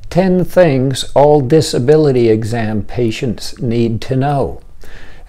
10 things all disability exam patients need to know.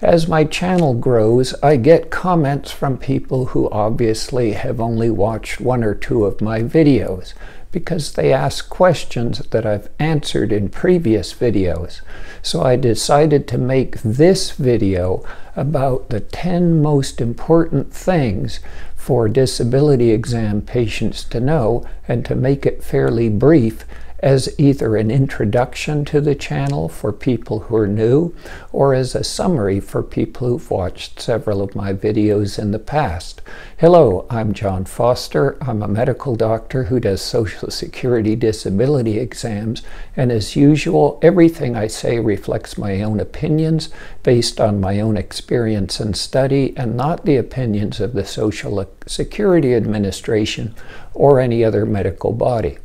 As my channel grows, I get comments from people who obviously have only watched one or two of my videos because they ask questions that I've answered in previous videos. So I decided to make this video about the 10 most important things for disability exam patients to know, and to make it fairly brief as either an introduction to the channel for people who are new, or as a summary for people who've watched several of my videos in the past. Hello, I'm John Foster. I'm a medical doctor who does Social Security disability exams, and as usual, everything I say reflects my own opinions based on my own experience and study, and not the opinions of the Social Security Administration or any other medical body.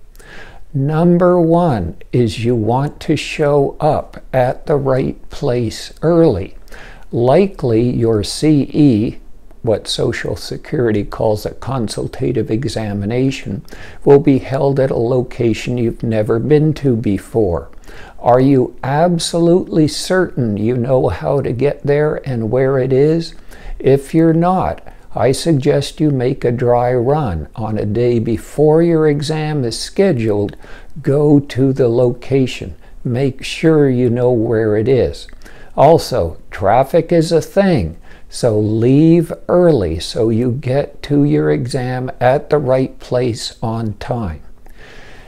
Number one is you want to show up at the right place early. Likely your CE, what Social Security calls a consultative examination, will be held at a location you've never been to before. Are you absolutely certain you know how to get there and where it is? If you're not, I suggest you make a dry run on a day before your exam is scheduled. Go to the location. Make sure you know where it is. Also, traffic is a thing, so leave early so you get to your exam at the right place on time.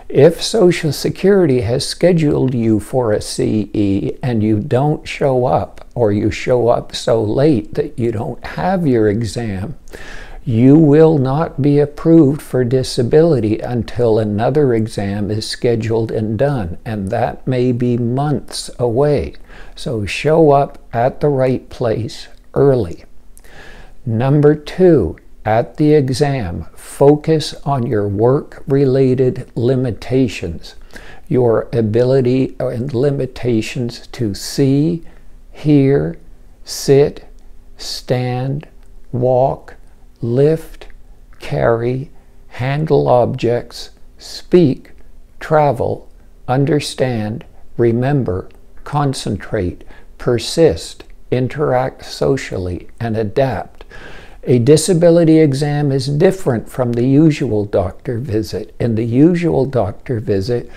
If Social Security has scheduled you for a CE and you don't show up, or you show up so late that you don't have your exam, you will not be approved for disability until another exam is scheduled and done, and that may be months away. So show up at the right place early. Number two, at the exam, focus on your work-related limitations, your ability and limitations to see, hear, sit, stand, walk, lift, carry, handle objects, speak, travel, understand, remember, concentrate, persist, interact socially, and adapt. A disability exam is different from the usual doctor visit. In the usual doctor visit,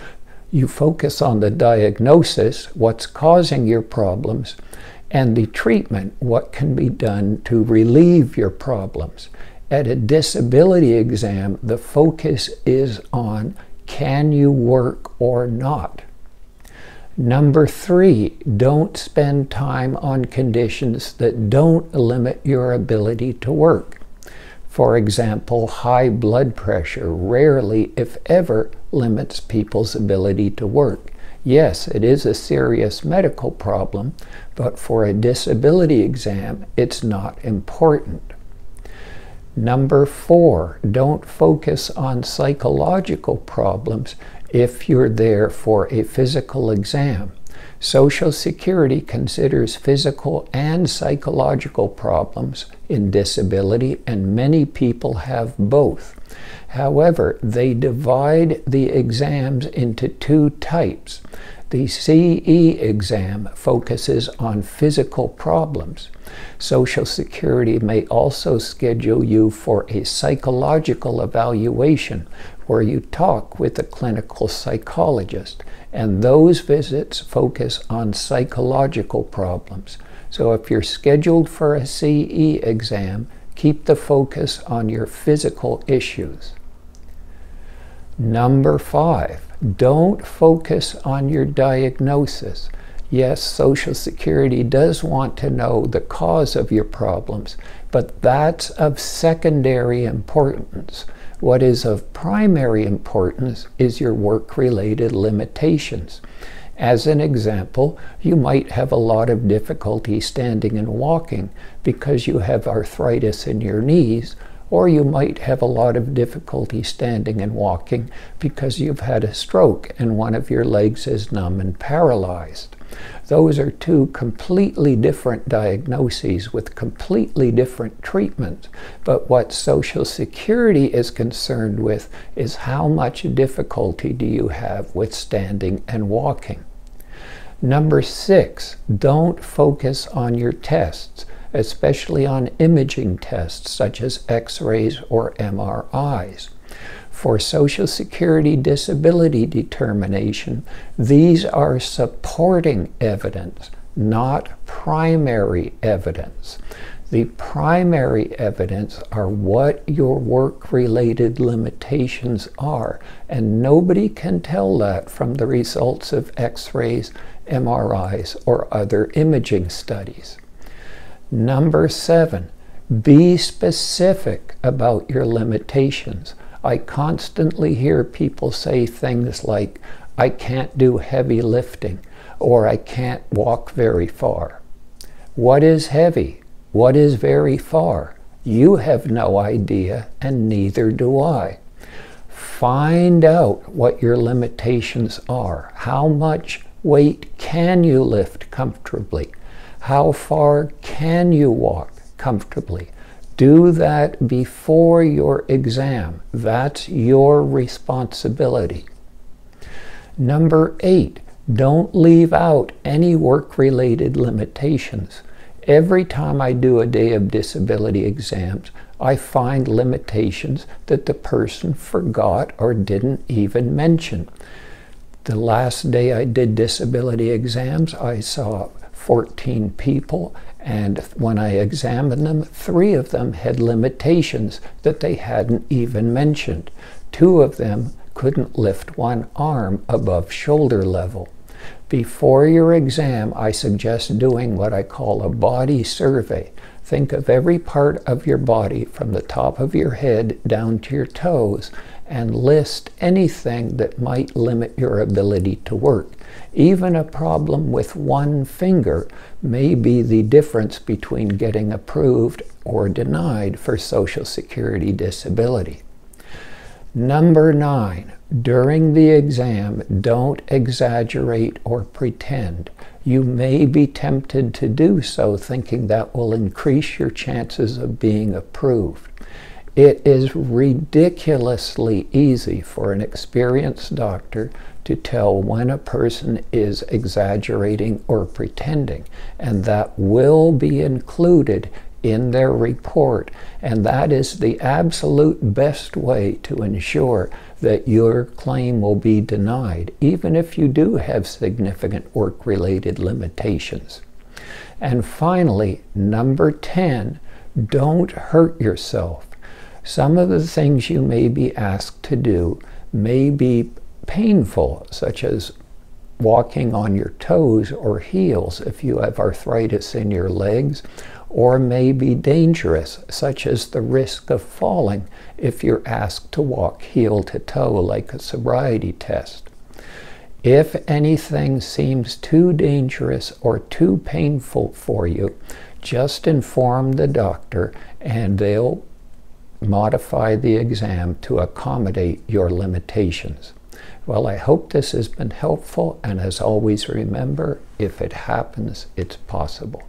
you focus on the diagnosis, what's causing your problems, and the treatment, what can be done to relieve your problems. At a disability exam, the focus is on, can you work or not? Number three, don't spend time on conditions that don't limit your ability to work. For example, high blood pressure rarely, if ever, limits people's ability to work. Yes, it is a serious medical problem, but for a disability exam, it's not important. Number four, don't focus on psychological problems if you're there for a physical exam. Social Security considers physical and psychological problems in disability, and many people have both. However, they divide the exams into two types. The CE exam focuses on physical problems. Social Security may also schedule you for a psychological evaluation where you talk with a clinical psychologist, and those visits focus on psychological problems. So if you're scheduled for a CE exam, keep the focus on your physical issues. Number five, don't focus on your diagnosis. Yes, Social Security does want to know the cause of your problems, but that's of secondary importance. What is of primary importance is your work-related limitations. As an example, you might have a lot of difficulty standing and walking because you have arthritis in your knees, or you might have a lot of difficulty standing and walking because you've had a stroke and one of your legs is numb and paralyzed. Those are two completely different diagnoses with completely different treatments. But what Social Security is concerned with is how much difficulty do you have with standing and walking. Number 6, don't focus on your tests, especially on imaging tests such as X-rays or MRIs. For Social Security disability determination, these are supporting evidence, not primary evidence. The primary evidence are what your work-related limitations are, and nobody can tell that from the results of X-rays, MRIs, or other imaging studies. Number 7, be specific about your limitations. I constantly hear people say things like, I can't do heavy lifting, or I can't walk very far. What is heavy? What is very far? You have no idea, and neither do I. Find out what your limitations are. How much weight can you lift comfortably? How far can you walk comfortably? Do that before your exam. That's your responsibility. Number 8, don't leave out any work-related limitations. Every time I do a day of disability exams, I find limitations that the person forgot or didn't even mention. The last day I did disability exams, I saw 14 people, and when I examined them, 3 of them had limitations that they hadn't even mentioned. 2 of them couldn't lift one arm above shoulder level. Before your exam, I suggest doing what I call a body survey. Think of every part of your body from the top of your head down to your toes and list anything that might limit your ability to work. Even a problem with one finger may be the difference between getting approved or denied for Social Security disability. Number 9, during the exam, don't exaggerate or pretend. You may be tempted to do so, thinking that will increase your chances of being approved. It is ridiculously easy for an experienced doctor to tell when a person is exaggerating or pretending, and that will be included in their report, and that is the absolute best way to ensure that your claim will be denied, even if you do have significant work-related limitations. And finally, number 10, don't hurt yourself. Some of the things you may be asked to do may be painful, such as walking on your toes or heels if you have arthritis in your legs, or may be dangerous, such as the risk of falling if you're asked to walk heel to toe like a sobriety test. If anything seems too dangerous or too painful for you, just inform the doctor and they'll modify the exam to accommodate your limitations. Well, I hope this has been helpful, and as always, remember, if it happens, it's possible.